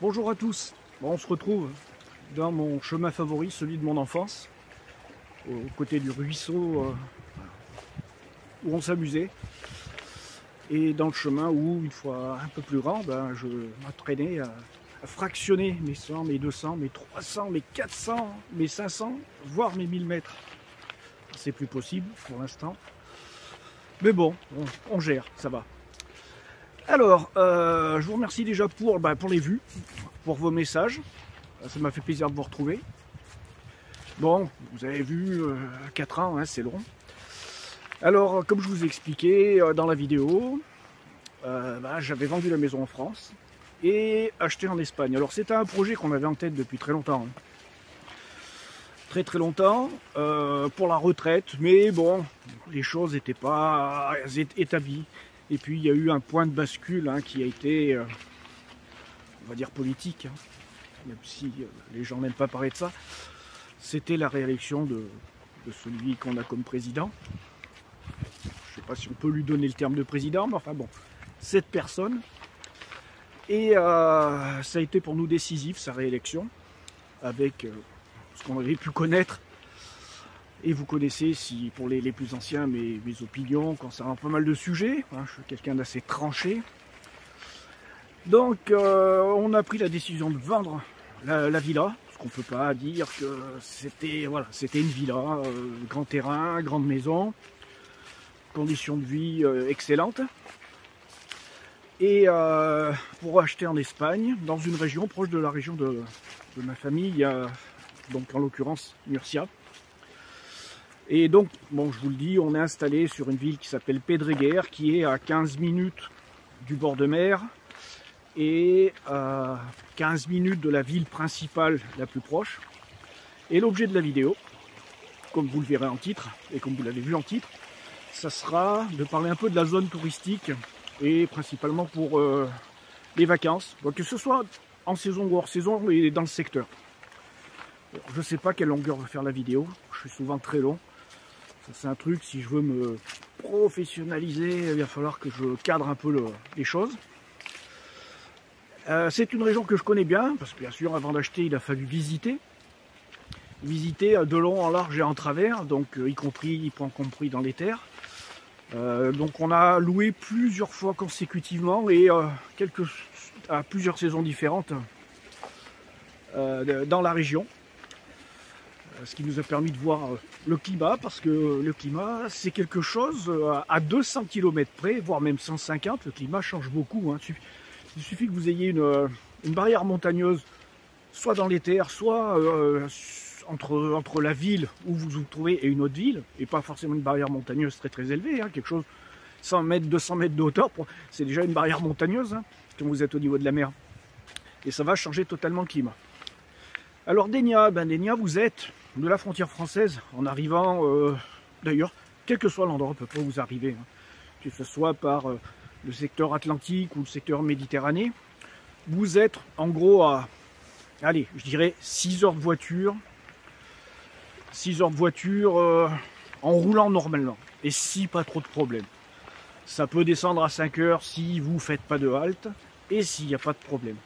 Bonjour à tous. Bon, on se retrouve dans mon chemin favori, celui de mon enfance, aux côtés du ruisseau où on s'amusait. Et dans le chemin où, une fois un peu plus grand, je m'entraînais à fractionner mes 100, mes 200, mes 300, mes 400, mes 500, voire mes 1000 mètres. C'est plus possible pour l'instant. Mais bon, on gère, ça va. Alors, je vous remercie déjà pour les vues, pour vos messages. Ça m'a fait plaisir de vous retrouver. Bon, vous avez vu, 4 ans, hein, c'est long. Alors, comme je vous ai expliqué dans la vidéo, j'avais vendu la maison en France et acheté en Espagne. Alors, c'était un projet qu'on avait en tête depuis très longtemps. Hein. Très longtemps, pour la retraite, mais bon, les choses n'étaient pas établies. Et puis il y a eu un point de bascule qui a été, on va dire, politique, hein, même si les gens n'aiment pas parler de ça. C'était la réélection de celui qu'on a comme président. Je ne sais pas si on peut lui donner le terme de président, mais enfin bon, cette personne. Et ça a été pour nous décisif, sa réélection, avec ce qu'on avait pu connaître. Et vous connaissez, si pour les plus anciens, mes opinions concernant pas mal de sujets. Hein, je suis quelqu'un d'assez tranché. Donc, on a pris la décision de vendre la villa. Parce qu'on ne peut pas dire que c'était une villa, grand terrain, grande maison, conditions de vie excellentes. Et pour acheter en Espagne, dans une région proche de la région de ma famille, donc en l'occurrence Murcia. Et donc, bon, je vous le dis, on est installé sur une ville qui s'appelle Pedreguer, qui est à 15 minutes du bord de mer et à 15 minutes de la ville principale la plus proche. Et l'objet de la vidéo, comme vous le verrez en titre, et comme vous l'avez vu en titre, ça sera de parler un peu de la zone touristique et principalement pour les vacances, que ce soit en saison ou hors saison et dans le secteur. Je ne sais pas quelle longueur va faire la vidéo, je suis souvent très long. C'est un truc, si je veux me professionnaliser, il va falloir que je cadre un peu les choses. C'est une région que je connais bien, parce que bien sûr, avant d'acheter, il a fallu visiter. Visiter de long en large et en travers, donc y compris dans les terres. Donc on a loué plusieurs fois consécutivement et à plusieurs saisons différentes dans la région. Ce qui nous a permis de voir le climat, parce que le climat, c'est quelque chose à 200 km près, voire même 150, le climat change beaucoup. Hein. Il suffit que vous ayez une barrière montagneuse, soit dans les terres, soit entre la ville où vous vous trouvez et une autre ville, et pas forcément une barrière montagneuse très élevée, hein, quelque chose 100 mètres, 200 mètres de hauteur, c'est déjà une barrière montagneuse, hein, quand vous êtes au niveau de la mer. Et ça va changer totalement le climat. Alors Dénia, Dénia, vous êtes de la frontière française en arrivant, d'ailleurs, quel que soit l'endroit où vous arrivez, hein, que ce soit par le secteur atlantique ou le secteur méditerranéen, vous êtes en gros à, allez, je dirais 6 heures de voiture, 6 heures de voiture en roulant normalement, et si pas trop de problèmes. Ça peut descendre à 5 heures si vous ne faites pas de halte, et s'il n'y a pas de problème.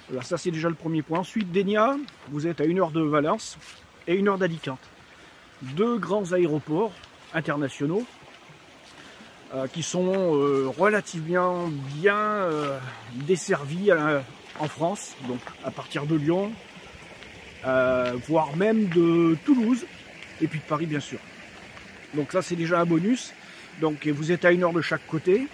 Alors ça c'est déjà le premier point. Ensuite, Dénia, vous êtes à 1 heure de Valence et 1 heure d'Alicante. 2 grands aéroports internationaux qui sont relativement bien desservis en France, donc à partir de Lyon, voire même de Toulouse, et puis de Paris bien sûr. Donc ça c'est déjà un bonus. Donc vous êtes à 1 heure de chaque côté.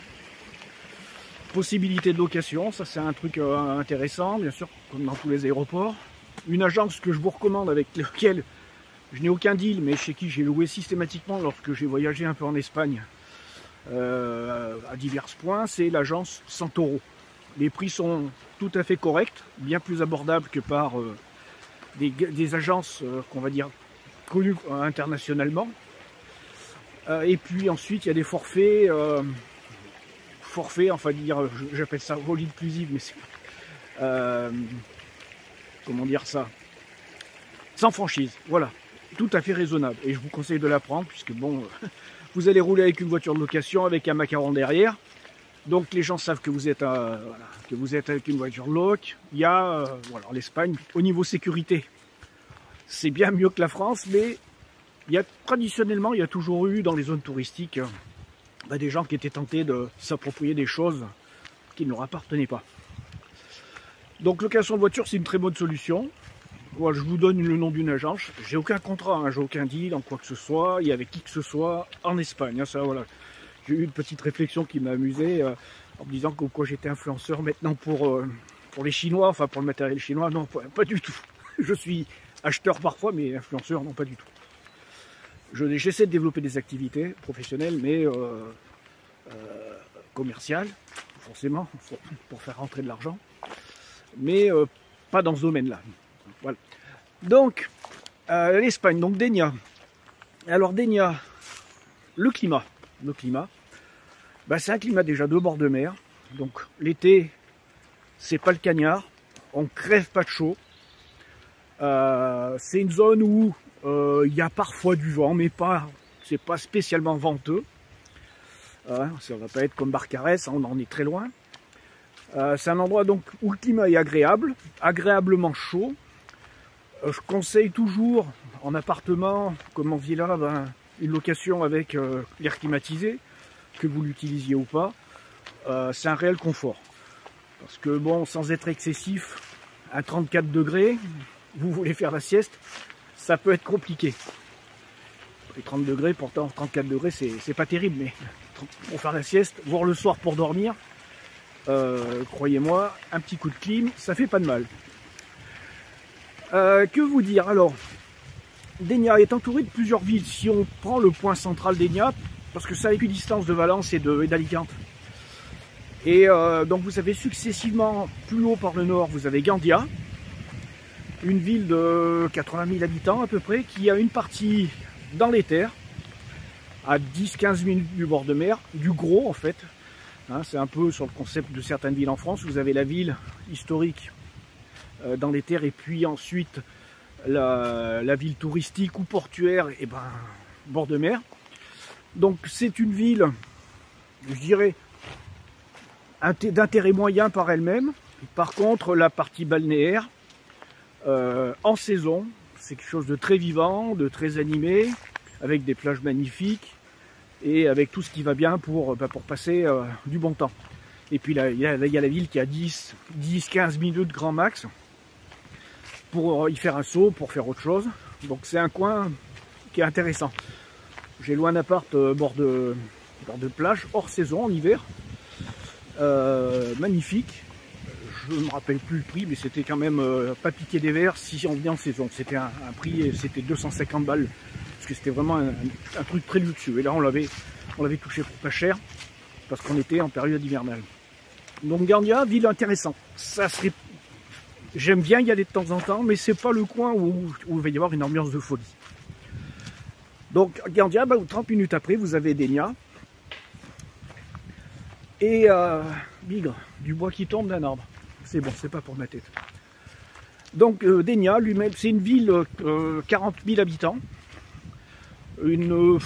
Possibilité de location, ça c'est un truc intéressant, bien sûr, comme dans tous les aéroports. Une agence que je vous recommande, avec laquelle je n'ai aucun deal, mais chez qui j'ai loué systématiquement lorsque j'ai voyagé un peu en Espagne à divers points, c'est l'agence Santoro. Les prix sont tout à fait corrects, bien plus abordables que par des agences qu'on va dire connues internationalement. Et puis ensuite il y a des forfaits, enfin dire, j'appelle ça all inclusive, mais c'est comment dire ça, sans franchise, voilà, tout à fait raisonnable, et je vous conseille de la prendre, puisque bon, vous allez rouler avec une voiture de location, avec un macaron derrière, Donc les gens savent que vous êtes, voilà, que vous êtes avec une voiture loc. Il y a, voilà, l'Espagne, au niveau sécurité, c'est bien mieux que la France, mais traditionnellement, il y a toujours eu dans les zones touristiques des gens qui étaient tentés de s'approprier des choses qui ne leur appartenaient pas. Donc location de voiture, c'est une très bonne solution. Voilà, je vous donne le nom d'une agence. J'ai aucun contrat, hein, j'ai aucun deal en quoi que ce soit, et avec qui que ce soit en Espagne. Hein, ça, voilà. J'ai eu une petite réflexion qui m'a amusé en me disant que quoi j'étais influenceur maintenant pour les Chinois, enfin pour le matériel chinois. Non, pas du tout. Je suis acheteur parfois, mais influenceur, non, pas du tout. J'essaie de développer des activités professionnelles, mais commerciales, forcément, pour faire rentrer de l'argent, mais pas dans ce domaine-là. Voilà. Donc, l'Espagne, donc Dénia. Alors Dénia, le climat, c'est un climat déjà de bord de mer. Donc l'été, c'est pas le cagnard, on crève pas de chaud. C'est une zone où il y a parfois du vent, mais c'est pas spécialement venteux. Ça va pas être comme Barcarès, on en est très loin. C'est un endroit donc où le climat est agréable, agréablement chaud. Je conseille toujours en appartement, comme en villa, une location avec l'air climatisé, que vous l'utilisiez ou pas. C'est un réel confort. Parce que bon, sans être excessif, à 34 degrés, vous voulez faire la sieste, ça peut être compliqué. Les 30 degrés, pourtant 34 degrés, c'est pas terrible, mais pour faire la sieste, voire le soir pour dormir, croyez-moi, un petit coup de clim, ça fait pas de mal. Que vous dire alors, Dénia est entouré de plusieurs villes. Si on prend le point central d'Dénia, parce que c'est à équidistance de Valence et d'Alicante. Et donc vous avez successivement, plus haut par le nord, vous avez Gandia, une ville de 80 000 habitants à peu près, qui a une partie dans les terres, à 10-15 minutes du bord de mer, du gros en fait. Hein, c'est un peu sur le concept de certaines villes en France. Vous avez la ville historique dans les terres, et puis ensuite la ville touristique ou portuaire, et bord de mer. Donc c'est une ville, je dirais, d'intérêt moyen par elle-même. Par contre, la partie balnéaire, en saison, c'est quelque chose de très vivant, de très animé, avec des plages magnifiques et avec tout ce qui va bien pour passer du bon temps. Et puis là, il y a la ville qui a 10-15 minutes grand max pour y faire un saut, pour faire autre chose. Donc c'est un coin qui est intéressant. J'ai loué un appart bord de plage, hors saison, en hiver. Magnifique. Je ne me rappelle plus le prix, mais c'était quand même pas piqué des verres si on venait en saison. C'était un prix, c'était 250 balles, parce que c'était vraiment un truc très luxueux. Et là, on l'avait touché pour pas cher, parce qu'on était en période hivernale. Donc Gandia, ville intéressante. Ça serait... J'aime bien y aller de temps en temps, mais c'est pas le coin où il va y avoir une ambiance de folie. Donc Gandia, 30 minutes après, vous avez Dénia. Et Bigre, du bois qui tombe d'un arbre. C'est bon, c'est pas pour ma tête. Donc Dénia, lui-même, c'est une ville 40 000 habitants. Une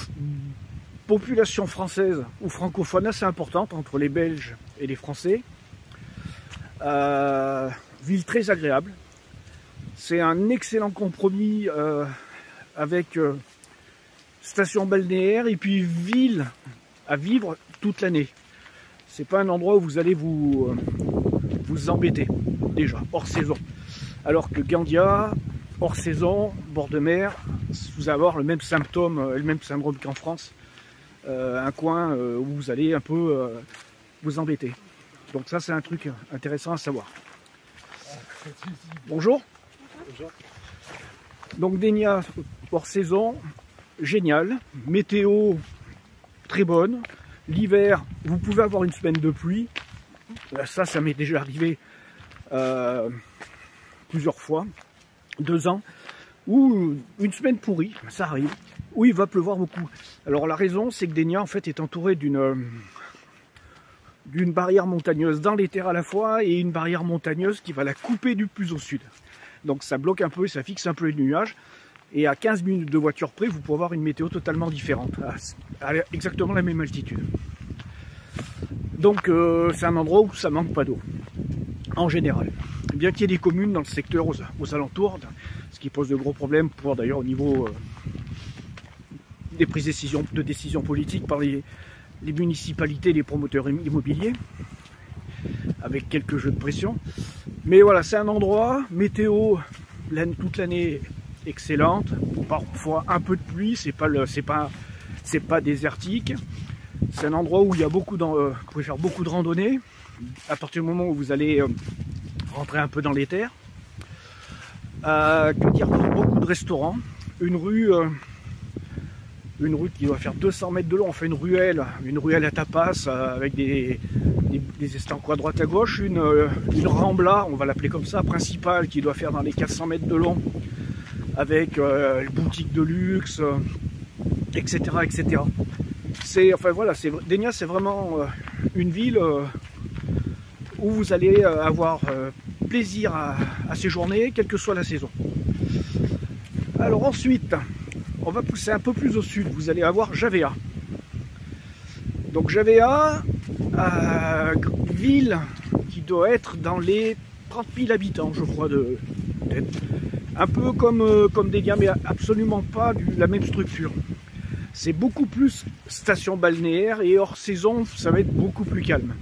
population française ou francophone assez importante entre les Belges et les Français. Ville très agréable. C'est un excellent compromis avec station balnéaire et puis ville à vivre toute l'année. C'est pas un endroit où vous allez vous embêter, déjà, hors saison. Alors que Gandia, hors saison, bord de mer, vous allez avoir le même symptôme, le même syndrome qu'en France. Un coin où vous allez un peu vous embêter. Donc ça, c'est un truc intéressant à savoir. Bonjour. Bonjour. Donc Dénia, hors saison, génial. Météo très bonne. L'hiver, vous pouvez avoir une semaine de pluie. Ça m'est déjà arrivé plusieurs fois, 2 ans, ou une semaine pourrie, ça arrive, où il va pleuvoir beaucoup. Alors la raison, c'est que Dénia en fait est entouré d'une barrière montagneuse dans les terres à la fois et une barrière montagneuse qui va la couper du plus au sud. Donc ça bloque un peu et ça fixe un peu les nuages. Et à 15 minutes de voiture près, vous pouvez avoir une météo totalement différente, à exactement la même altitude. Donc c'est un endroit où ça manque pas d'eau, en général. Bien qu'il y ait des communes dans le secteur aux alentours, ce qui pose de gros problèmes pour d'ailleurs au niveau des prises de décision politiques par les municipalités et les promoteurs immobiliers, avec quelques jeux de pression. Mais voilà, c'est un endroit, météo toute l'année excellente, parfois un peu de pluie, c'est pas désertique. C'est un endroit où il y a vous pouvez faire beaucoup de randonnées, à partir du moment où vous allez rentrer un peu dans les terres. Que dire, beaucoup de restaurants, une rue qui doit faire 200 mètres de long, on fait une ruelle à tapas avec des estancos à droite à gauche, une rambla, on va l'appeler comme ça, principale, qui doit faire dans les 400 mètres de long, avec les boutiques de luxe, etc. etc. Enfin voilà, Dénia, c'est vraiment une ville où vous allez avoir plaisir à séjourner, quelle que soit la saison. Alors ensuite, on va pousser un peu plus au sud, vous allez avoir Javea. Donc Javea, ville qui doit être dans les 30 000 habitants, je crois, peut-être. Un peu comme Dénia, mais absolument pas la même structure. C'est beaucoup plus station balnéaire et hors saison, ça va être beaucoup plus calme.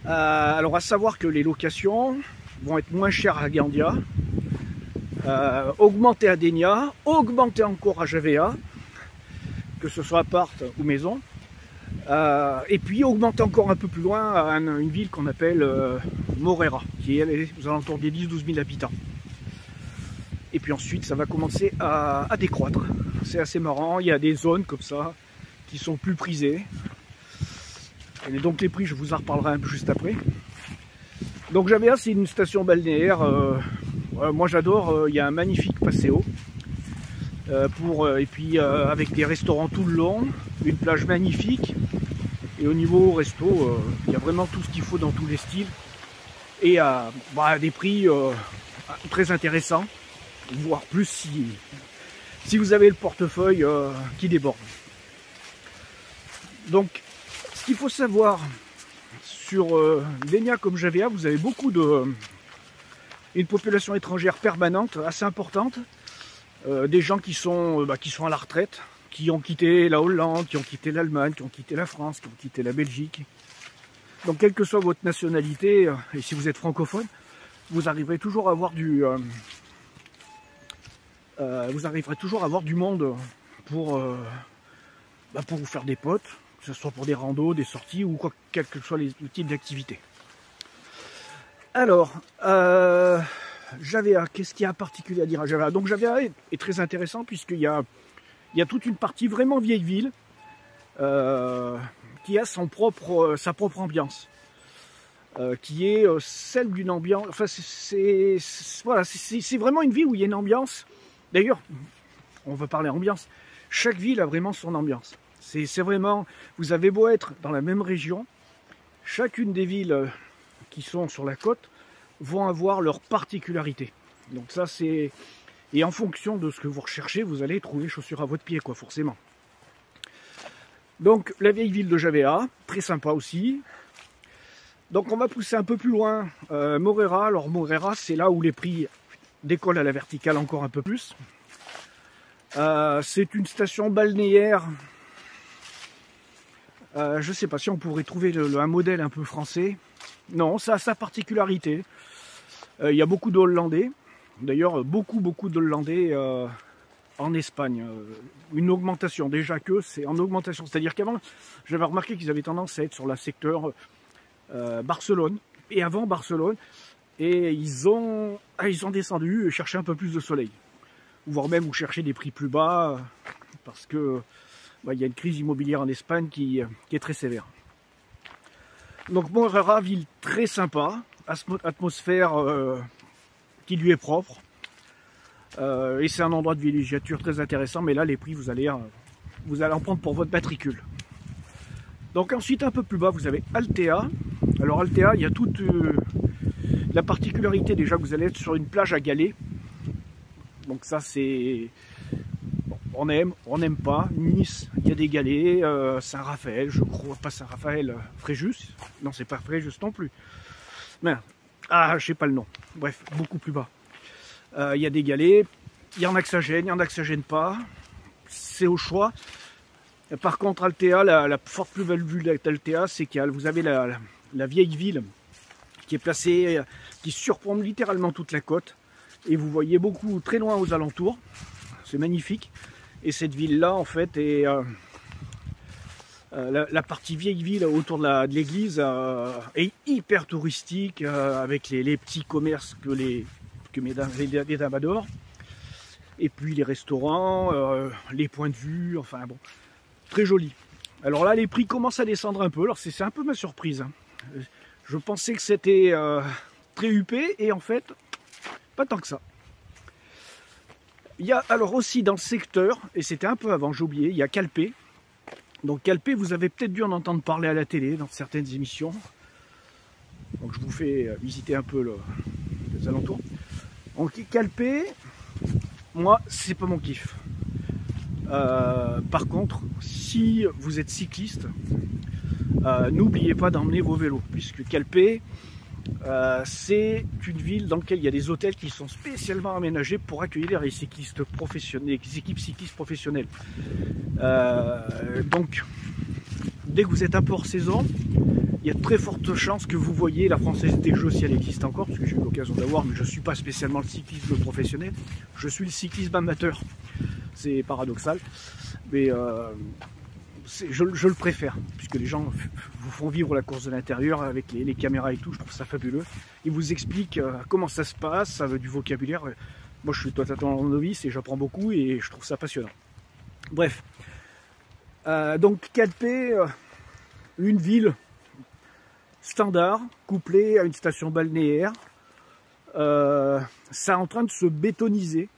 Alors à savoir que les locations vont être moins chères à Gandia, augmenter à Dénia, augmenter encore à Javea, que ce soit appart ou maison, et puis augmenter encore un peu plus loin à une ville qu'on appelle Morera, qui est aux alentours des 10-12 000 habitants. Et puis ensuite ça va commencer à décroître. C'est assez marrant, il y a des zones comme ça qui sont plus prisées. Et donc les prix, je vous en reparlerai un peu juste après. Donc Javea, c'est une station balnéaire. Moi j'adore, il y a un magnifique passéo. Et puis avec des restaurants tout le long, une plage magnifique. Et au niveau resto, il y a vraiment tout ce qu'il faut dans tous les styles. Et à des prix très intéressants, voire plus si vous avez le portefeuille qui déborde. Donc, ce qu'il faut savoir sur Dénia comme Javea, vous avez une population étrangère permanente, assez importante, des gens qui sont à la retraite, qui ont quitté la Hollande, qui ont quitté l'Allemagne, qui ont quitté la France, qui ont quitté la Belgique. Donc, quelle que soit votre nationalité, et si vous êtes francophone, vous arriverez toujours à avoir du monde pour vous faire des potes, que ce soit pour des randos, des sorties ou quel que soit le type d'activité. Alors, Javea, qu'est-ce qu'il y a particulier à dire à Javea? Donc Javea est très intéressant puisqu'il y a toute une partie vraiment vieille ville qui a sa propre ambiance. Qui est celle d'une ambiance. Enfin, c'est vraiment une ville où il y a une ambiance. D'ailleurs, on va parler ambiance. Chaque ville a vraiment son ambiance. C'est vraiment. Vous avez beau être dans la même région, chacune des villes qui sont sur la côte vont avoir leur particularité. Donc ça, c'est. Et en fonction de ce que vous recherchez, vous allez trouver chaussures à votre pied, quoi, forcément. Donc, la vieille ville de Javea, très sympa aussi. Donc on va pousser un peu plus loin Morera. Alors Morera, c'est là où les prix décollent à la verticale encore un peu plus. C'est une station balnéaire. Je ne sais pas si on pourrait trouver un modèle un peu français. Non, ça a sa particularité. Il y a beaucoup de Hollandais. D'ailleurs, beaucoup d'Hollandais en Espagne. Une augmentation, déjà que c'est en augmentation. C'est-à-dire qu'avant, j'avais remarqué qu'ils avaient tendance à être sur le secteur Barcelone, et avant Barcelone, et ils ont descendu et cherché un peu plus de soleil, voire même chercher des prix plus bas, parce que il y a une crise immobilière en Espagne qui est très sévère. Donc Morera, ville très sympa, atmosphère qui lui est propre, et c'est un endroit de villégiature très intéressant, mais là les prix vous allez en prendre pour votre matricule. Donc ensuite un peu plus bas vous avez Altea. Alors Altea, il y a toute la particularité déjà que vous allez être sur une plage à galets. Donc ça c'est... Bon, on aime, on n'aime pas. Nice, il y a des galets. Saint-Raphaël, je crois, pas Saint-Raphaël, Fréjus. Non, c'est pas Fréjus non plus. Merde. Ah, je sais pas le nom. Bref, beaucoup plus bas. Il y a des galets. Il y en a que ça gêne, il y en a que ça gêne pas. C'est au choix. Par contre, Altea, la forte plus-value d'Altea, c'est que vous avez la vieille ville qui est placée, qui surplombe littéralement toute la côte. Et vous voyez beaucoup très loin aux alentours. C'est magnifique. Et cette ville-là, en fait, est la partie vieille ville autour de l'église est hyper touristique, avec les petits commerces que les dames adorent. Et puis les restaurants, les points de vue, enfin bon, très joli. Alors là, les prix commencent à descendre un peu. Alors c'est un peu ma surprise, hein. Je pensais que c'était très huppé, et en fait, pas tant que ça. Il y a alors aussi dans le secteur, et c'était un peu avant, j'ai oublié, il y a Calpe. Donc Calpe, vous avez peut-être dû en entendre parler à la télé, dans certaines émissions. Donc je vous fais visiter un peu les alentours. Donc Calpe, moi, c'est pas mon kiff. Par contre, si vous êtes cycliste, n'oubliez pas d'emmener vos vélos, puisque Calpe, c'est une ville dans laquelle il y a des hôtels qui sont spécialement aménagés pour accueillir les cyclistes professionnels, les équipes cyclistes professionnelles. Donc, dès que vous êtes un peu hors saison, il y a de très fortes chances que vous voyez la Française des Jeux, si elle existe encore, parce que j'ai eu l'occasion d'avoir, mais je ne suis pas spécialement le cyclisme professionnel, je suis le cyclisme amateur. C'est paradoxal, mais je le préfère, puisque les gens vous font vivre la course de l'intérieur avec les caméras et tout, je trouve ça fabuleux. Ils vous expliquent comment ça se passe, ça veut du vocabulaire. Moi je suis totalement novice et j'apprends beaucoup et je trouve ça passionnant. Bref, donc Calpe, une ville standard, couplée à une station balnéaire, c'est en train de se bétoniser.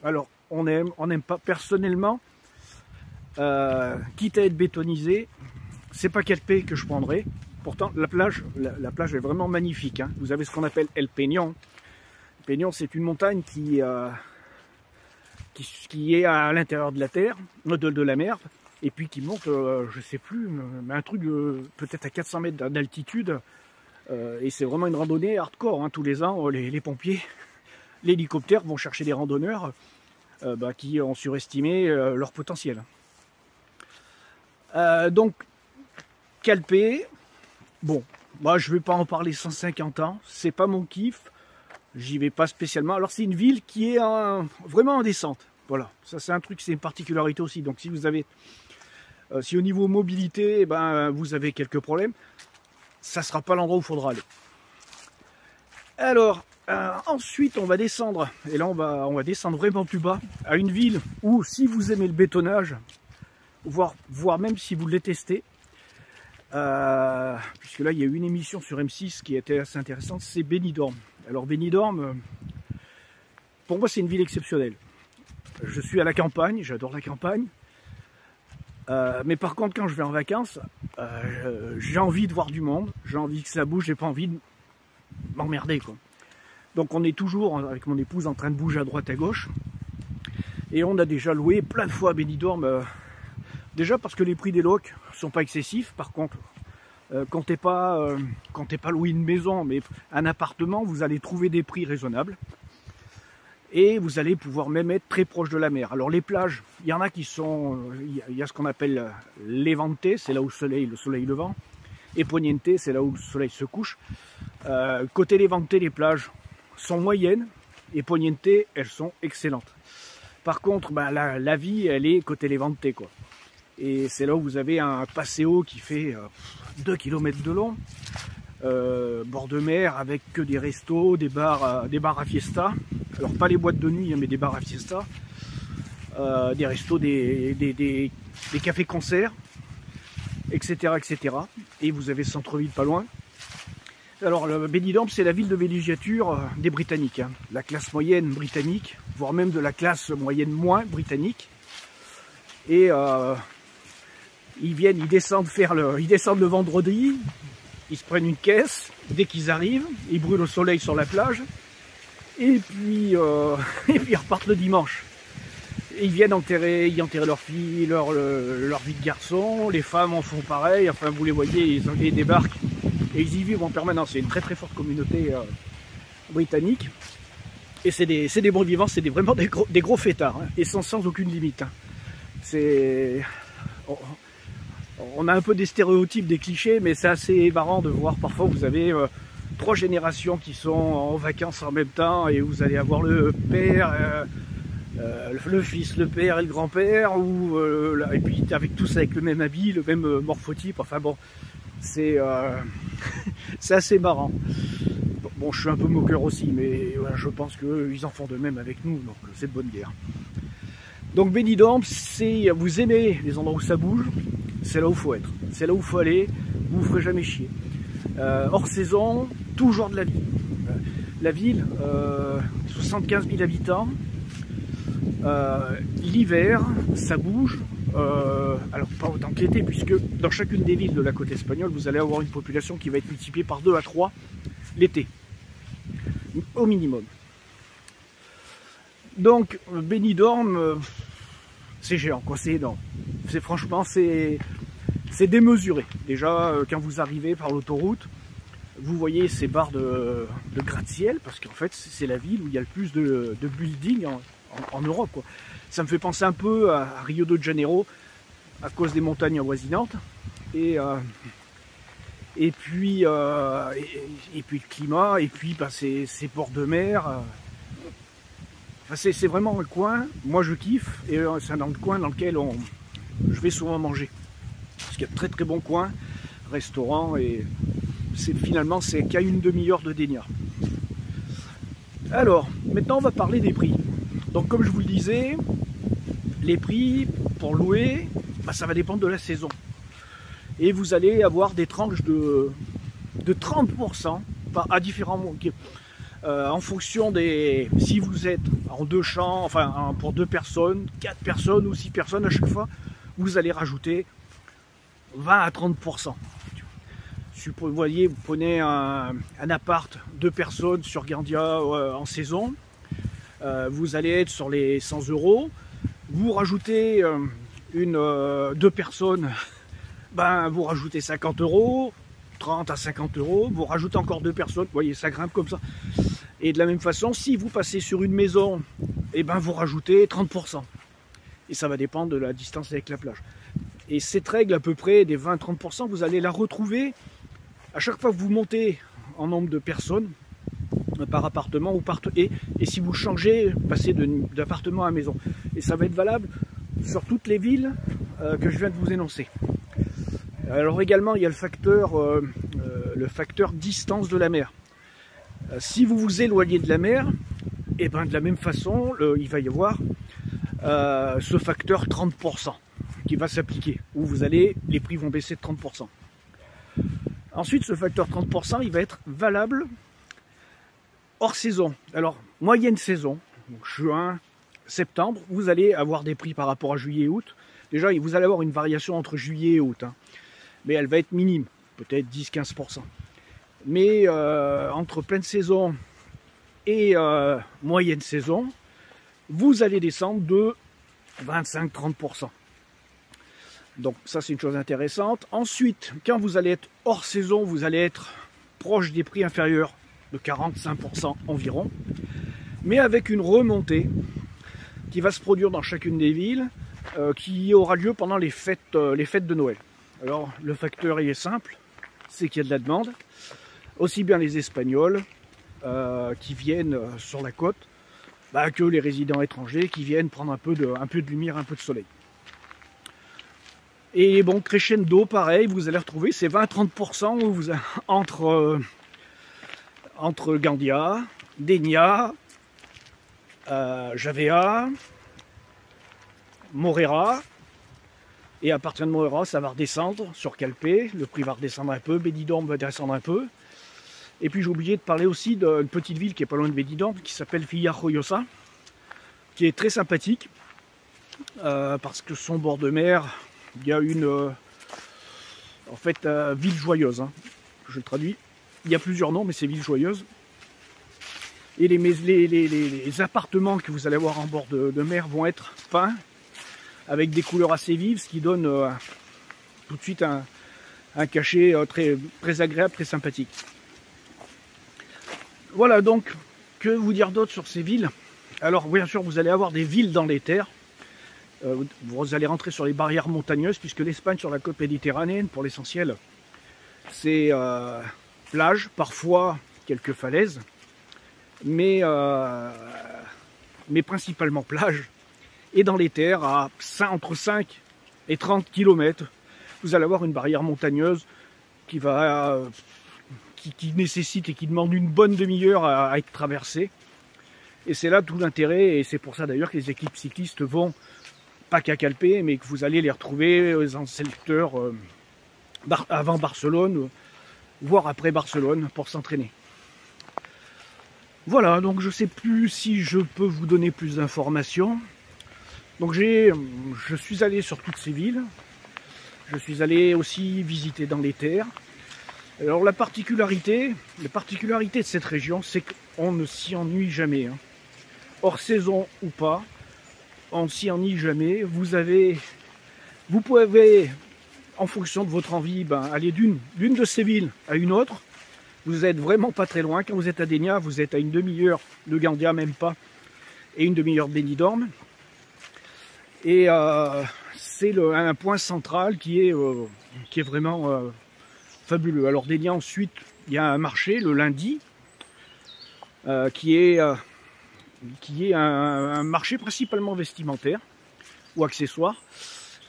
Alors, on aime, on n'aime pas. Personnellement, quitte à être bétonisé, c'est pas Calpe que je prendrais. Pourtant, la plage est vraiment magnifique, hein. Vous avez ce qu'on appelle El Peñón. El Peñón, c'est une montagne qui est à l'intérieur de la terre, de la mer, et puis qui monte, je sais plus, mais un truc peut-être à 400 mètres d'altitude. Et c'est vraiment une randonnée hardcore, hein. Tous les ans, les pompiers, l'hélicoptère vont chercher des randonneurs qui ont surestimé leur potentiel. Donc, Calpe, bon, moi je vais pas en parler 150 ans, c'est pas mon kiff, j'y vais pas spécialement. Alors c'est une ville qui est vraiment en descente, voilà, ça c'est un truc, c'est une particularité aussi. Donc si vous avez, si au niveau mobilité, vous avez quelques problèmes, ça sera pas l'endroit où il faudra aller. Alors, ensuite on va descendre, et là on va descendre vraiment plus bas, à une ville où si vous aimez le bétonnage, voire même si vous le détestez, puisque là il y a eu une émission sur M6 qui était assez intéressante, c'est Benidorm. Alors Benidorm, pour moi c'est une ville exceptionnelle. Je suis à la campagne, j'adore la campagne, mais par contre quand je vais en vacances, j'ai envie de voir du monde, j'ai envie que ça bouge, j'ai pas envie de m'emmerder, quoi. Donc on est toujours avec mon épouse en train de bouger à droite à gauche, et on a déjà loué plein de fois à Benidorm. Déjà parce que les prix des locs sont pas excessifs. Par contre, comptez pas louer une maison, mais un appartement, vous allez trouver des prix raisonnables. Et vous allez pouvoir même être très proche de la mer. Alors les plages, il y en a qui sont... Il y a ce qu'on appelle Levante, c'est là où le soleil levant. Et Poniente, c'est là où le soleil se couche. Côté Levante, les plages sont moyennes. Et Poniente, elles sont excellentes. Par contre, la vie, elle est côté Levante, quoi. Et c'est là où vous avez un paseo qui fait 2 km de long, bord de mer, avec que des restos, des bars à fiesta. Alors pas les boîtes de nuit, mais des bars à fiesta, des restos, des cafés-concerts, etc., etc. Et vous avez centre-ville pas loin. Alors le Benidorm, c'est la ville de villégiature des Britanniques, hein. La classe moyenne britannique, voire même de la classe moyenne moins britannique. Et ils descendent le vendredi, ils se prennent une caisse, dès qu'ils arrivent, ils brûlent au soleil sur la plage, et puis ils repartent le dimanche. Et ils viennent y enterrer leurs filles, leur vie de garçon. Les femmes en font pareil. Enfin, vous les voyez, les Anglais débarquent et ils y vivent en permanence. C'est une très très forte communauté britannique. Et c'est des bons vivants, c'est vraiment des gros fêtards, hein, et sans aucune limite. Hein. On a un peu des stéréotypes, des clichés, mais c'est assez marrant de voir. Parfois, vous avez 3 générations qui sont en vacances en même temps, et vous allez avoir le père, le fils, le père et le grand-père, et puis tous avec le même habit, le même morphotype. Enfin bon, c'est assez marrant. Bon, je suis un peu moqueur aussi, mais voilà, je pense qu'ils en font de même avec nous, donc c'est de bonne guerre. Donc Benidorm, vous aimez les endroits où ça bouge, c'est là où il faut être, c'est là où il faut aller, vous ne vous ferez jamais chier. Hors saison, toujours de la vie. La ville, 75 000 habitants, l'hiver, ça bouge, alors pas autant que l'été, puisque dans chacune des villes de la côte espagnole, vous allez avoir une population qui va être multipliée par 2 à 3 l'été, au minimum. Donc Benidorm, c'est géant, quoi, c'est énorme. Franchement, c'est démesuré. Déjà, quand vous arrivez par l'autoroute, vous voyez ces barres de gratte-ciel, parce qu'en fait, c'est la ville où il y a le plus de buildings en Europe, quoi. Ça me fait penser un peu à Rio de Janeiro, à cause des montagnes avoisinantes. Et puis le climat, et puis bah, ces ports de mer. Enfin, c'est vraiment un coin, moi je kiffe, et c'est dans le coin dans lequel je vais souvent manger. Parce qu'il y a de très très bons coins, restaurants, et finalement c'est qu'à une demi-heure de Dénia. Alors, maintenant on va parler des prix. Donc comme je vous le disais, les prix pour louer, bah, ça va dépendre de la saison. Et vous allez avoir des tranches de 30% à différents mois. En fonction des... Si vous êtes en 2 champs, enfin pour 2 personnes, 4 personnes ou 6 personnes à chaque fois, vous allez rajouter 20 à 30%. Vous voyez, vous prenez un appart 2 personnes sur Gandia en saison, vous allez être sur les 100 €. Vous rajoutez 2 personnes, ben, vous rajoutez 50 €, 30 à 50 €, vous rajoutez encore 2 personnes, vous voyez, ça grimpe comme ça. Et de la même façon, si vous passez sur une maison, et ben, vous rajoutez 30%. Et ça va dépendre de la distance avec la plage. Et cette règle à peu près des 20-30%, vous allez la retrouver à chaque fois que vous montez en nombre de personnes par appartement et si vous changez, passez d'appartement à maison. Et ça va être valable sur toutes les villes que je viens de vous énoncer. Alors également, il y a le facteur distance de la mer. Si vous vous éloignez de la mer, et ben de la même façon, il va y avoir ce facteur 30% qui va s'appliquer, où les prix vont baisser de 30%. Ensuite, ce facteur 30%, il va être valable hors saison. Alors, moyenne saison, donc juin, septembre, vous allez avoir des prix par rapport à juillet et août. Déjà, vous allez avoir une variation entre juillet et août, hein, mais elle va être minime, peut-être 10-15%. Mais entre pleine saison et moyenne saison, vous allez descendre de 25-30%. Donc ça, c'est une chose intéressante. Ensuite, quand vous allez être hors saison, vous allez être proche des prix inférieurs de 45% environ, mais avec une remontée qui va se produire dans chacune des villes, qui aura lieu pendant les fêtes de Noël. Alors le facteur il est simple, c'est qu'il y a de la demande, aussi bien les Espagnols qui viennent sur la côte, que les résidents étrangers qui viennent prendre un peu de lumière, un peu de soleil. Et bon, crescendo, pareil, vous allez retrouver ces 20-30% entre Gandia, Dénia, Javea, Morera, et à partir de Morera, ça va redescendre sur Calpe, le prix va redescendre un peu, Benidorm va descendre un peu. Et puis j'ai oublié de parler aussi d'une petite ville qui est pas loin de Benidorm, qui s'appelle Villajoyosa, qui est très sympathique, parce que son bord de mer, il y a une ville joyeuse, hein. Je le traduis. Il y a plusieurs noms, mais c'est ville joyeuse. Et les appartements que vous allez avoir en bord de mer vont être peints avec des couleurs assez vives, ce qui donne tout de suite un cachet très agréable, très sympathique. Voilà, donc, que vous dire d'autre sur ces villes? Alors, bien sûr, vous allez avoir des villes dans les terres. Vous allez rentrer sur les barrières montagneuses, puisque l'Espagne, sur la côte méditerranéenne, pour l'essentiel, c'est plage, parfois quelques falaises, mais principalement plage. Et dans les terres, entre 5 et 30 km, vous allez avoir une barrière montagneuse qui nécessite et qui demande une bonne demi-heure à être traversée. Et c'est là tout l'intérêt, et c'est pour ça d'ailleurs que les équipes cyclistes vont, pas qu'à Calpe, mais que vous allez les retrouver dans le secteur avant Barcelone, voire après Barcelone, pour s'entraîner. Voilà, donc je ne sais plus si je peux vous donner plus d'informations. Donc je suis allé sur toutes ces villes. Je suis allé aussi visiter dans les terres. Alors la particularité de cette région, c'est qu'on ne s'y ennuie jamais. Hein. Hors saison ou pas, on ne s'y ennuie jamais. Vous pouvez, en fonction de votre envie, aller d'une de ces villes à une autre. Vous êtes vraiment pas très loin. Quand vous êtes à Dénia, vous êtes à une demi-heure de Gandia, même pas, et une demi-heure de Benidorm. Et c'est un point central qui est vraiment fabuleux. Alors Dénia, ensuite, il y a un marché le lundi, qui est un marché principalement vestimentaire ou accessoire.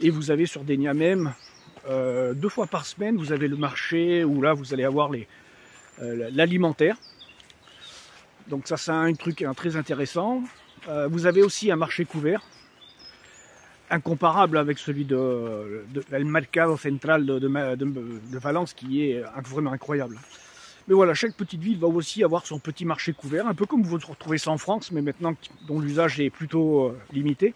Et vous avez sur Dénia même, 2 fois par semaine, vous avez le marché où là vous allez avoir l'alimentaire. Donc ça c'est un truc très intéressant. Vous avez aussi un marché couvert, incomparable avec celui de El Mercado Central de Valence, qui est vraiment incroyable. Mais voilà, chaque petite ville va aussi avoir son petit marché couvert, un peu comme vous retrouvez ça en France, mais maintenant dont l'usage est plutôt limité.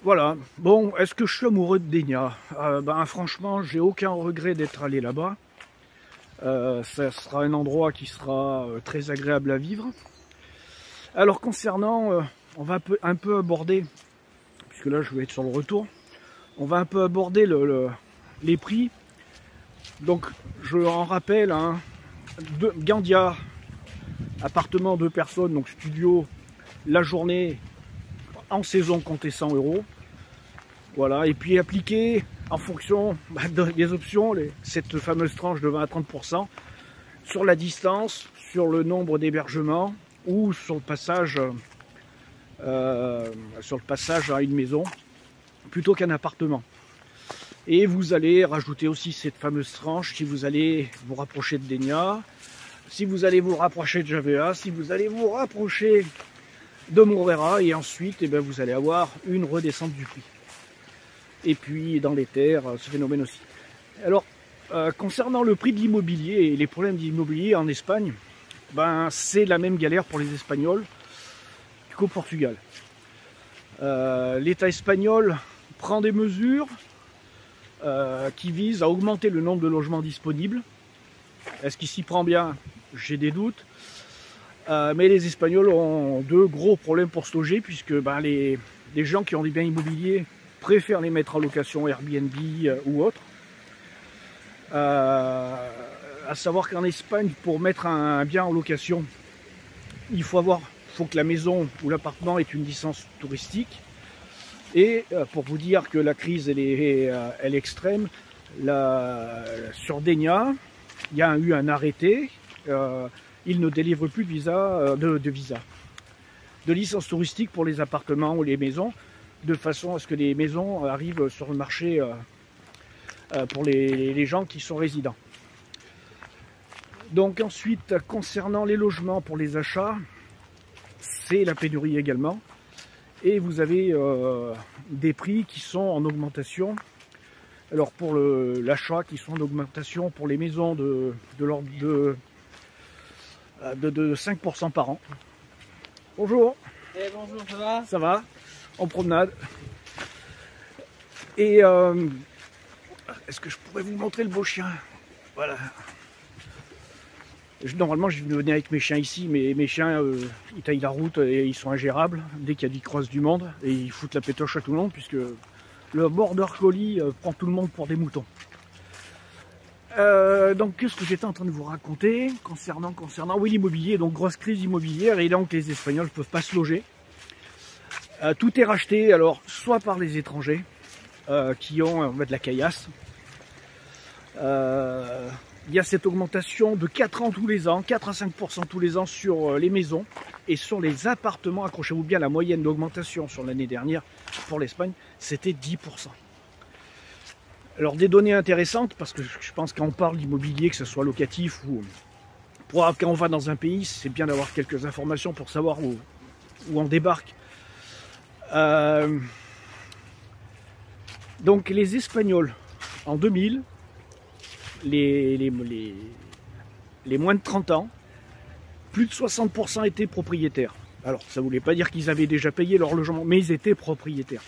Voilà. Bon, est-ce que je suis amoureux de Dénia? Franchement, j'ai aucun regret d'être allé là-bas. Ça sera un endroit qui sera très agréable à vivre. Alors concernant, on va un peu aborder, puisque là je vais être sur le retour, on va un peu aborder les prix. Donc je en rappelle, hein, Gandia, appartement 2 personnes, donc studio, la journée, en saison comptez 100 €. Voilà, et puis appliquer en fonction des options, cette fameuse tranche de 20 à 30% sur la distance, sur le nombre d'hébergements ou sur le passage à une maison plutôt qu'un appartement. Et vous allez rajouter aussi cette fameuse tranche si vous allez vous rapprocher de Dénia, si vous allez vous rapprocher de Javea, si vous allez vous rapprocher de Morera, et ensuite vous allez avoir une redescente du prix. Et puis dans les terres, ce phénomène aussi. Alors, concernant le prix de l'immobilier et les problèmes d'immobilier en Espagne, c'est la même galère pour les Espagnols qu'au Portugal. L'État espagnol prend des mesures qui visent à augmenter le nombre de logements disponibles. Est-ce qu'il s'y prend bien? J'ai des doutes. Mais les Espagnols ont 2 gros problèmes pour se loger, puisque les gens qui ont des biens immobiliers préfèrent les mettre en location Airbnb ou autre. À savoir qu'en Espagne, pour mettre un bien en location, il faut que la maison ou l'appartement ait une licence touristique. Et pour vous dire que la crise elle est extrême, sur Dénia, il y a eu un arrêté. Il ne délivre plus de licence touristique pour les appartements ou les maisons, de façon à ce que les maisons arrivent sur le marché pour les gens qui sont résidents. Donc ensuite, concernant les logements pour les achats, c'est la pénurie également. Et vous avez des prix qui sont en augmentation. Alors pour l'achat, qui sont en augmentation pour les maisons de l'ordre de 5% par an. Bonjour. Bonjour, ça va? Ça va? En promenade. Et est-ce que je pourrais vous montrer le beau chien? Voilà. Normalement, je venais avec mes chiens ici, mais mes chiens, ils taillent la route et ils sont ingérables dès qu'il y a des crosses du monde. Et ils foutent la pétoche à tout le monde, puisque le border collie prend tout le monde pour des moutons. Donc, qu'est-ce que j'étais en train de vous raconter concernant oui, l'immobilier, donc grosse crise immobilière, et donc les Espagnols ne peuvent pas se loger. Tout est racheté, alors, soit par les étrangers, qui ont de la caillasse. Il y a cette augmentation de 4 ans tous les ans, 4 à 5% tous les ans sur les maisons et sur les appartements. Accrochez-vous bien, la moyenne d'augmentation sur l'année dernière pour l'Espagne, c'était 10%. Alors des données intéressantes, parce que je pense quand on parle d'immobilier, que ce soit locatif ou quand on va dans un pays, c'est bien d'avoir quelques informations pour savoir où on débarque. Donc les Espagnols, en 2000, les moins de 30 ans, plus de 60% étaient propriétaires. Alors, ça ne voulait pas dire qu'ils avaient déjà payé leur logement, mais ils étaient propriétaires.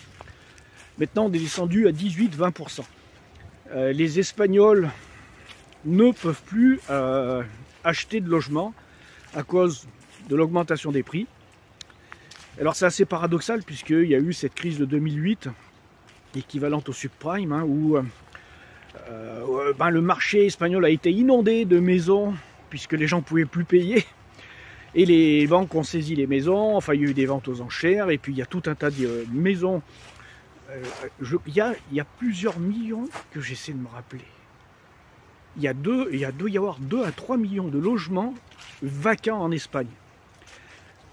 Maintenant, on est descendu à 18-20%. Les Espagnols ne peuvent plus acheter de logement à cause de l'augmentation des prix. Alors, c'est assez paradoxal, puisqu'il y a eu cette crise de 2008, équivalente au subprime, hein, où le marché espagnol a été inondé de maisons puisque les gens ne pouvaient plus payer et les banques ont saisi les maisons. Enfin, il y a eu des ventes aux enchères et puis il y a tout un tas de maisons. Il y a plusieurs millions que j'essaie de me rappeler. Il doit y avoir 2 à 3 millions de logements vacants en Espagne,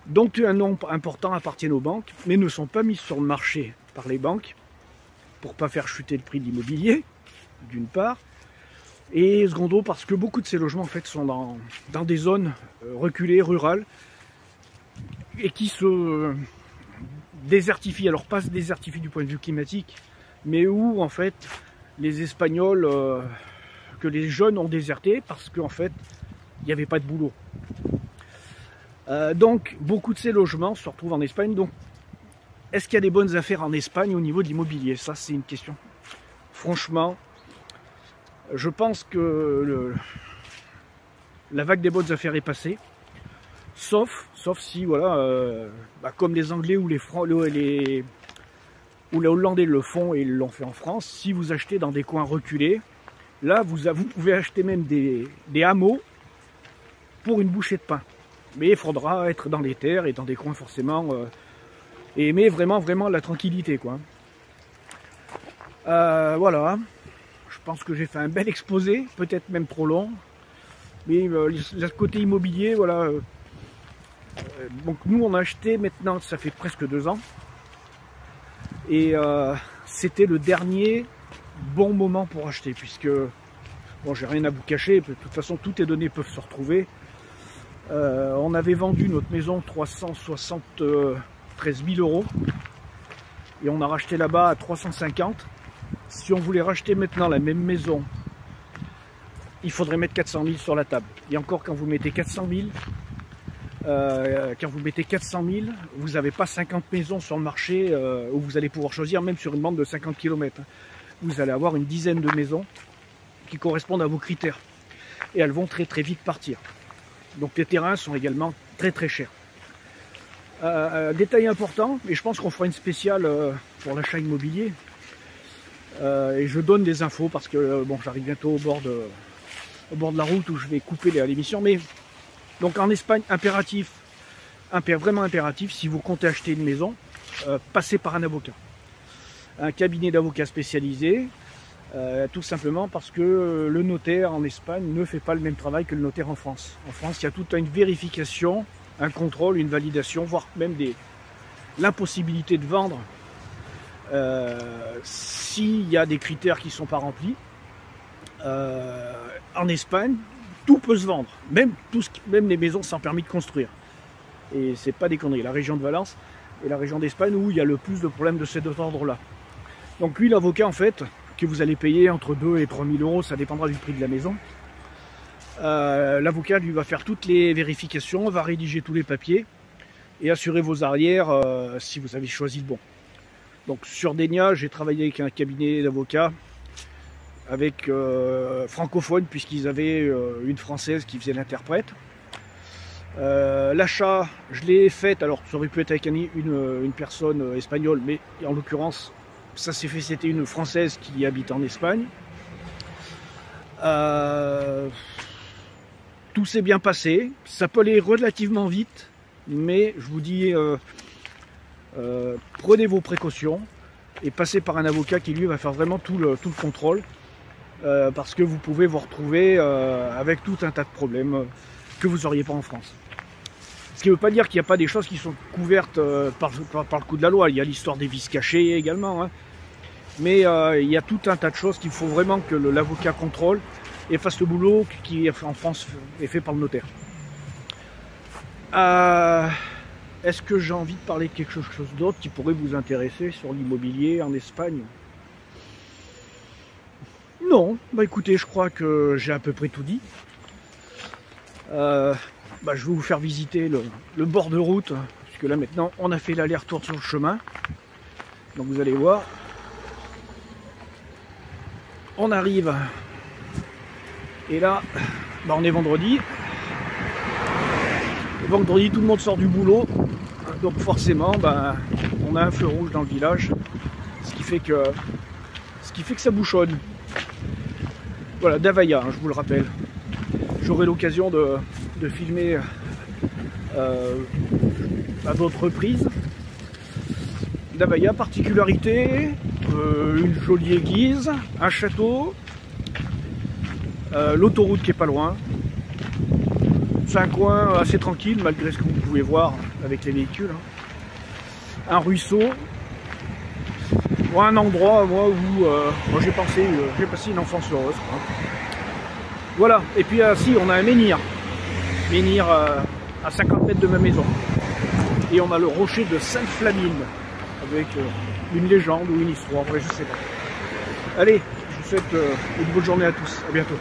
dont un nombre important appartiennent aux banques mais ne sont pas mis sur le marché par les banques pour ne pas faire chuter le prix de l'immobilier, d'une part, et secondo parce que beaucoup de ces logements en fait sont dans des zones reculées, rurales, et qui se désertifient. Alors pas se désertifient du point de vue climatique, mais où en fait les Espagnols, que les jeunes ont déserté parce qu'en fait il n'y avait pas de boulot. Donc beaucoup de ces logements se retrouvent en Espagne. Donc est-ce qu'il y a des bonnes affaires en Espagne au niveau de l'immobilier? Ça c'est une question. Franchement, je pense que la vague des bonnes affaires est passée, sauf si, voilà, comme les Anglais ou les Hollandais le font et ils l'ont fait en France, si vous achetez dans des coins reculés, là vous pouvez acheter même des hameaux pour une bouchée de pain. Mais il faudra être dans les terres et dans des coins forcément, et aimer vraiment la tranquillité, quoi. Voilà. Je pense que j'ai fait un bel exposé, peut-être même trop long. Mais le côté immobilier, voilà. Donc nous on a acheté maintenant, ça fait presque 2 ans. Et c'était le dernier bon moment pour acheter, puisque, bon, j'ai rien à vous cacher, de toute façon toutes les données peuvent se retrouver. On avait vendu notre maison 373 000 €. Et on a racheté là-bas à 350. Si on voulait racheter maintenant la même maison, il faudrait mettre 400 000 sur la table. Et encore, quand vous mettez 400 000, vous n'avez pas 50 maisons sur le marché où vous allez pouvoir choisir, même sur une bande de 50 km. Vous allez avoir une dizaine de maisons qui correspondent à vos critères. Et elles vont très vite partir. Donc les terrains sont également très chers. Détail important, et je pense qu'on fera une spéciale pour l'achat immobilier. Et je donne des infos parce que bon, j'arrive bientôt au bord de la route où je vais couper l'émission. Mais donc en Espagne, vraiment impératif, si vous comptez acheter une maison, passez par un avocat, un cabinet d'avocats spécialisé, tout simplement parce que le notaire en Espagne ne fait pas le même travail que le notaire en France. En France, il y a toute une vérification, un contrôle, une validation, voire même l'impossibilité de vendre s'il y a des critères qui ne sont pas remplis. En Espagne, tout peut se vendre, même les maisons sans permis de construire. Et c'est pas des conneries. La région de Valence est la région d'Espagne où il y a le plus de problèmes de cet ordre-là. Donc lui, l'avocat, en fait, que vous allez payer entre 2 et 3 000 €, ça dépendra du prix de la maison. L'avocat, lui, va faire toutes les vérifications, va rédiger tous les papiers et assurer vos arrières si vous avez choisi le bon. Donc sur Denia, j'ai travaillé avec un cabinet d'avocats avec francophone, puisqu'ils avaient une française qui faisait l'interprète. L'achat, je l'ai fait, alors ça aurait pu être avec une personne espagnole, mais en l'occurrence, ça s'est fait, c'était une française qui habite en Espagne. Tout s'est bien passé, ça peut aller relativement vite, mais je vous dis, prenez vos précautions et passez par un avocat qui lui va faire vraiment tout le contrôle, parce que vous pouvez vous retrouver avec tout un tas de problèmes que vous n'auriez pas en France. Ce qui ne veut pas dire qu'il n'y a pas des choses qui sont couvertes par le coup de la loi. Il y a l'histoire des vices cachés également, hein. Mais il y a tout un tas de choses qu'il faut vraiment que l'avocat contrôle et fasse le boulot qui en France est fait par le notaire. Est-ce que j'ai envie de parler de quelque chose d'autre qui pourrait vous intéresser sur l'immobilier en Espagne? Non, bah écoutez, je crois que j'ai à peu près tout dit. Je vais vous faire visiter le bord de route, puisque là maintenant on a fait l'aller-retour sur le chemin. Donc vous allez voir, on arrive, et là, on est vendredi. Et vendredi, tout le monde sort du boulot, donc forcément, on a un feu rouge dans le village, ce qui fait que ça bouchonne. Voilà, Davaya, je vous le rappelle. J'aurai l'occasion de filmer à d'autres reprises. Davaya, particularité, une jolie église, un château, l'autoroute qui est pas loin. C'est un coin assez tranquille malgré ce que vous pouvez voir avec les véhicules, hein. Un ruisseau, un endroit où j'ai passé une enfance heureuse, quoi. Voilà, et puis si on a un menhir à 50 mètres de ma maison, et on a le rocher de Sainte-Flamine avec une légende ou une histoire, je sais pas. Allez, je vous souhaite une bonne journée à tous, à bientôt.